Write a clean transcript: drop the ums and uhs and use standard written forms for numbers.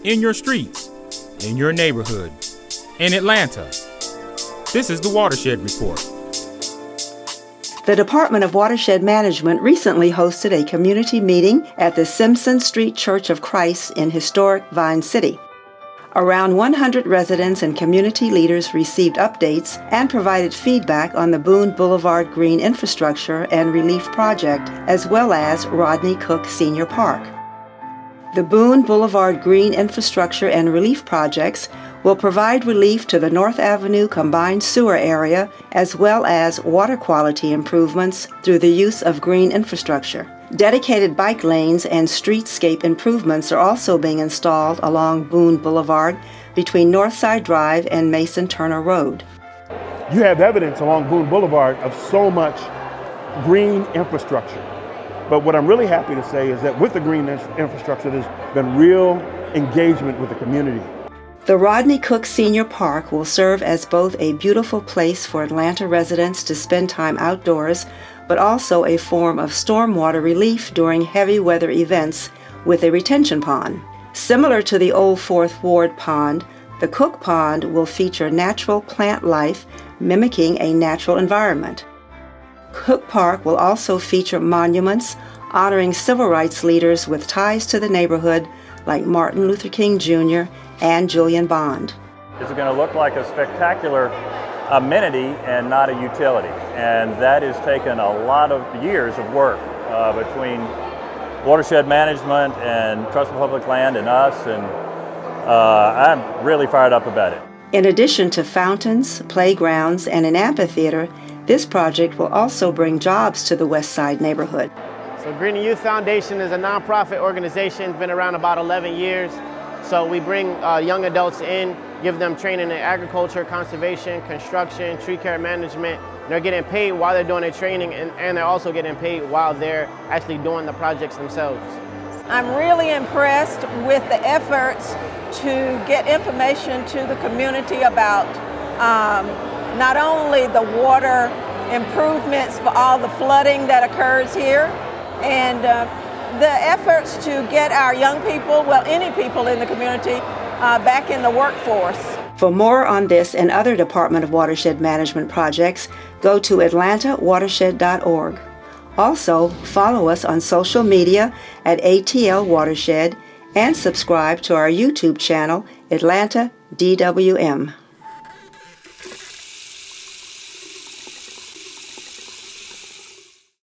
in your streets, in your neighborhood, in Atlanta. This is the Watershed Report. The Department of Watershed Management recently hosted a community meeting at the Simpson Street Church of Christ in historic Vine City. Around 100 residents and community leaders received updates and provided feedback on the Boone Blvd Green Infrastructure and Relief Project, as well as Rodney Cook Senior Park. The Boone Blvd Green Infrastructure and Relief Projects will provide relief to the North Avenue combined sewer area, as well as water quality improvements through the use of green infrastructure. Dedicated bike lanes and streetscape improvements are also being installed along Boone Boulevard between Northside Drive and Mason Turner Road. You have evidence along Boone Boulevard of so much green infrastructure. But what I'm really happy to say is that with the green infrastructure, there's been real engagement with the community. The Rodney Cook Senior Park will serve as both a beautiful place for Atlanta residents to spend time outdoors, but also a form of stormwater relief during heavy weather events with a retention pond. Similar to the old Fourth Ward pond, the Cook Pond will feature natural plant life mimicking a natural environment. Cook Park will also feature monuments honoring civil rights leaders with ties to the neighborhood like Martin Luther King Jr. and Julian Bond. It's going to look like a spectacular amenity and not a utility, and that has taken a lot of years of work between Watershed Management and Trust for Public Land and us, and I'm really fired up about it. In addition to fountains, playgrounds, and an amphitheater, this project will also bring jobs to the West Side neighborhood. So Green and Youth Foundation is a nonprofit organization, been around about 11 years. So we bring young adults in, give them training in agriculture, conservation, construction, tree care management. They're getting paid while they're doing their training, and they're also getting paid while they're actually doing the projects themselves. I'm really impressed with the efforts to get information to the community about not only the water improvements for all the flooding that occurs here, and the efforts to get our young people, well, any people in the community, back in the workforce. For more on this and other Department of Watershed Management projects, go to atlantawatershed.org. Also, follow us on social media at ATL Watershed and subscribe to our YouTube channel, Atlanta DWM.